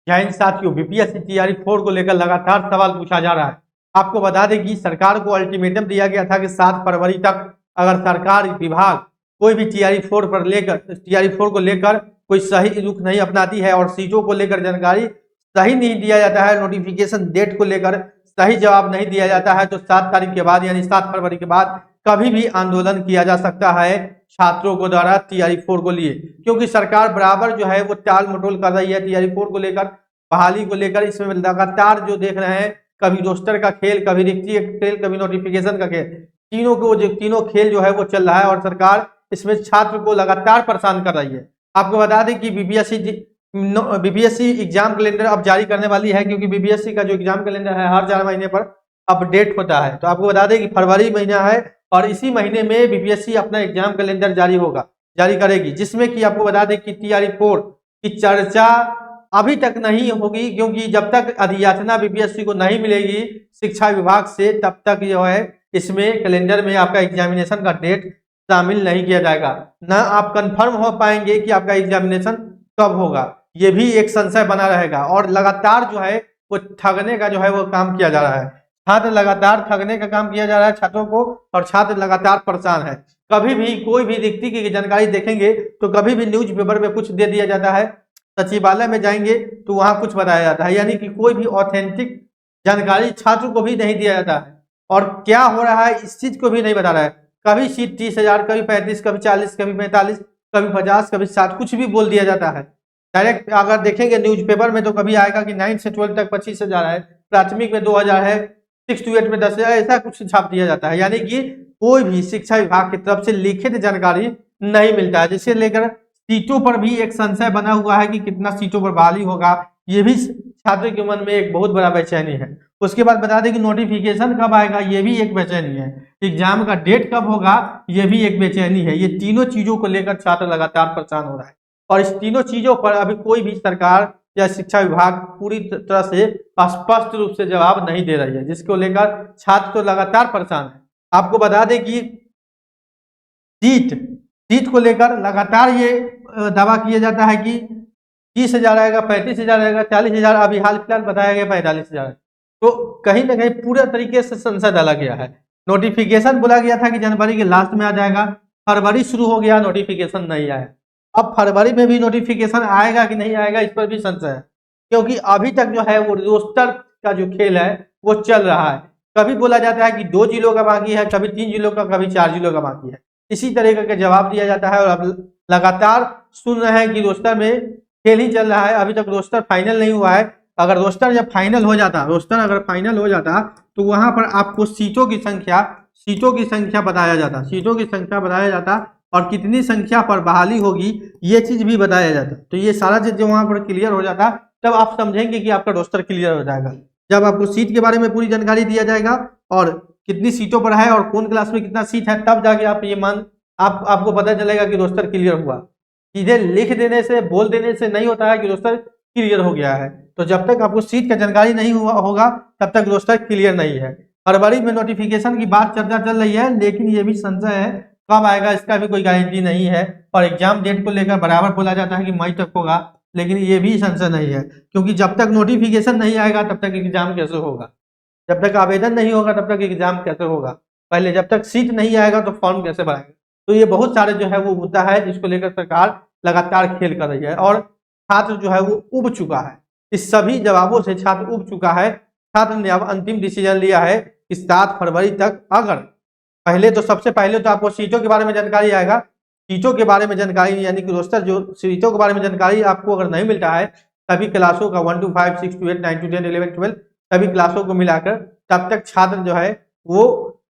जय हिंद साथियों, बीपीएससी तैयारी 4 को लेकर लगातार सवाल पूछा जा रहा है। आपको बता दें कि सरकार को अल्टीमेटम दिया गया था कि 7 फरवरी तक अगर सरकार विभाग कोई भी टीआरई 4 को लेकर कोई सही रुख नहीं अपनाती है और सीटों को लेकर जानकारी सही नहीं दिया जाता है, नोटिफिकेशन डेट को लेकर सही जवाब नहीं दिया जाता है, तो 7 तारीख के बाद यानी 7 फरवरी के बाद कभी भी आंदोलन किया जा सकता है छात्रों को द्वारा टीआरई 4 को लिए, क्योंकि सरकार बराबर जो है वो टाल मटोल कर रही है टीआरई 4 को लेकर, बहाली को लेकर। इसमें लगातार जो देख रहे हैं, कभी रोस्टर का खेल, कभी रिक्ति का खेल, कभी नोटिफिकेशन का खेल, तीनों खेल जो है वो चल रहा है और सरकार इसमें छात्र को लगातार परेशान कर रही है। आपको बता दें कि बीपीएससी एग्जाम कैलेंडर अब जारी करने वाली है, क्योंकि बीपीएससी का जो एग्जाम कैलेंडर है हर 4 महीने पर अपडेट होता है। तो आपको बता दें कि फरवरी महीना है और इसी महीने में बीपीएससी अपना एग्जाम कैलेंडर जारी करेगी, जिसमें कि आपको बता दें कि टीआरई 4 की चर्चा अभी तक नहीं होगी, क्योंकि जब तक अधियाचना बीपीएससी को नहीं मिलेगी शिक्षा विभाग से, तब तक जो है इसमें कैलेंडर में आपका एग्जामिनेशन का डेट शामिल नहीं किया जाएगा। ना आप कंफर्म हो पाएंगे कि आपका एग्जामिनेशन कब होगा, ये भी एक संशय बना रहेगा। और लगातार जो है वो ठगने का जो है वो काम किया जा रहा है, छात्र लगातार ठगने का काम किया जा रहा है छात्रों को, और छात्र लगातार परेशान है। कभी भी कोई भी रिक्ति की जानकारी देखेंगे तो कभी भी न्यूज़पेपर में कुछ दे दिया जाता है, सचिवालय में जाएंगे तो वहां कुछ बताया जाता है, यानी कि कोई भी ऑथेंटिक जानकारी छात्र को भी नहीं दिया जाता है। और क्या हो रहा है इस चीज को भी नहीं बता रहा है। कभी सीट 30,000, कभी 35, कभी 40, कभी 45, कभी 50, कभी 60, कुछ भी बोल दिया जाता है। डायरेक्ट अगर देखेंगे न्यूज़पेपर में तो कभी आएगा कि 9 से 12 तक 25,000 है, प्राथमिक में 2,000 है, 6 to 8 में 10,000, ऐसा कुछ छाप दिया जाता है। यानी कि कोई भी शिक्षा विभाग की तरफ से लिखित जानकारी नहीं मिलता है, जिसे लेकर सीटों पर भी एक संशय बना हुआ है कि कितना सीटों पर बहाली होगा। ये भी छात्र के मन में एक बहुत बड़ा बेचैनी है। उसके बाद बता दें कि नोटिफिकेशन कब आएगा, ये भी एक बेचैनी है। एग्जाम का डेट कब होगा, ये भी एक बेचैनी है। ये तीनों चीजों को लेकर छात्र लगातार परेशान हो रहा है और इस तीनों चीजों पर अभी कोई भी सरकार या शिक्षा विभाग पूरी तरह से स्पष्ट रूप से जवाब नहीं दे रही है, जिसको लेकर छात्र तो लगातार परेशान है। आपको बता दें कि सीट को लेकर लगातार ये दावा किया जाता है कि 30,000 आएगा, 35,000 आएगा, 40,000, अभी हाल फिलहाल बताया गया 45,000। तो कहीं ना कहीं पूरे तरीके से संशय डाला गया है। नोटिफिकेशन बोला गया था कि जनवरी के लास्ट में आ जाएगा, फरवरी शुरू हो गया, नोटिफिकेशन नहीं आया। अब फरवरी में भी नोटिफिकेशन आएगा कि नहीं आएगा, इस पर भी संशय है, क्योंकि अभी तक जो है वो रोस्टर का जो खेल है वो चल रहा है। कभी बोला जाता है कि 2 जिलों का बाकी है, कभी 3 जिलों का, कभी 4 जिलों का बाकी है। इसी तरह का जवाब दिया जाता है और अब लगातार सुन रहे हैं कि रोस्टर में खेल ही चल रहा है। अभी तक रोस्टर फाइनल नहीं हुआ है। अगर रोस्टर जब फाइनल हो जाता, तो वहां पर आपको सीटों की संख्या बताया जाता और कितनी संख्या पर बहाली होगी ये चीज भी बताया जाता। तो ये सारा चीज जो वहां पर क्लियर हो जाता, तब आप समझेंगे कि आपका रोस्टर क्लियर हो जाएगा। जब आपको सीट के बारे में पूरी जानकारी दिया जाएगा और कितनी सीटों पर है और कौन क्लास में कितना सीट है, तब जाके आपको पता चलेगा कि रोस्टर क्लियर हुआ। सीधे लिख देने से, बोल देने से नहीं होता है कि रोस्टर क्लियर हो गया है। तो जब तक आपको सीट का जानकारी नहीं होगा तब तक रोस्टर क्लियर नहीं है। फरवरी में नोटिफिकेशन की बात चर्चा चल रही है, लेकिन ये भी संशय है कब आएगा, इसका भी कोई गारंटी नहीं है। और एग्जाम डेट को लेकर बराबर बोला जाता है कि मई तक होगा, लेकिन ये भी संशय नहीं है, क्योंकि जब तक नोटिफिकेशन नहीं आएगा तब तक एग्जाम कैसे होगा, जब तक आवेदन नहीं होगा तब तक एग्जाम कैसे होगा, पहले जब तक सीट नहीं आएगा तो फॉर्म कैसे भरेगा। तो ये बहुत सारे जो है वो मुद्दा है जिसको लेकर सरकार लगातार खेल कर रही है और छात्र जो है वो उब चुका है। इस सभी जवाबों से छात्र उब चुका है। छात्र ने अब अंतिम डिसीजन लिया है कि 7 फरवरी तक, अगर सबसे पहले तो आपको सीटों के बारे में जानकारी आएगा। सीटों के बारे में जानकारी यानी कि रोस्टर जो सीटों के बारे में जानकारी आपको अगर नहीं मिलता है, सभी क्लासों का 1 to 5, 6 to 8, 9 to 10, 11, 12 सभी क्लासों को मिलाकर, तब तक छात्र जो है वो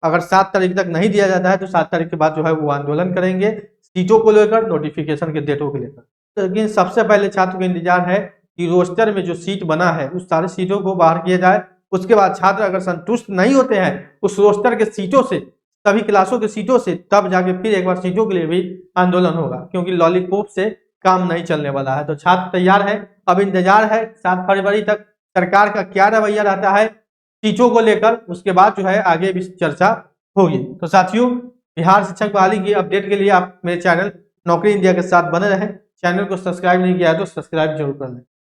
अगर 7 तारीख तक नहीं दिया जाता है तो 7 तारीख के बाद जो है वो आंदोलन करेंगे सीटों को लेकर, नोटिफिकेशन के डेटों को लेकर। लेकिन सबसे पहले छात्र को इंतजार है कि रोस्टर में जो सीट बना है उस सारी सीटों को बाहर किया जाए। उसके बाद छात्र अगर संतुष्ट नहीं होते हैं उस रोस्टर के सीटों से, सभी क्लासों के सीटों से, तब जाके फिर एक बार सीटों के लिए भी आंदोलन होगा, क्योंकि लॉलीपॉप से काम नहीं चलने वाला है। तो छात्र तैयार है, अब इंतजार है 7 फरवरी तक सरकार का क्या रवैया रहता है सीटों को लेकर, उसके बाद जो है आगे भी चर्चा होगी। तो साथियों, बिहार शिक्षक बहाली की अपडेट के लिए आप मेरे चैनल नौकरी इंडिया के साथ बने रहें। चैनल को सब्सक्राइब नहीं किया है तो सब्सक्राइब जरूर कर लें।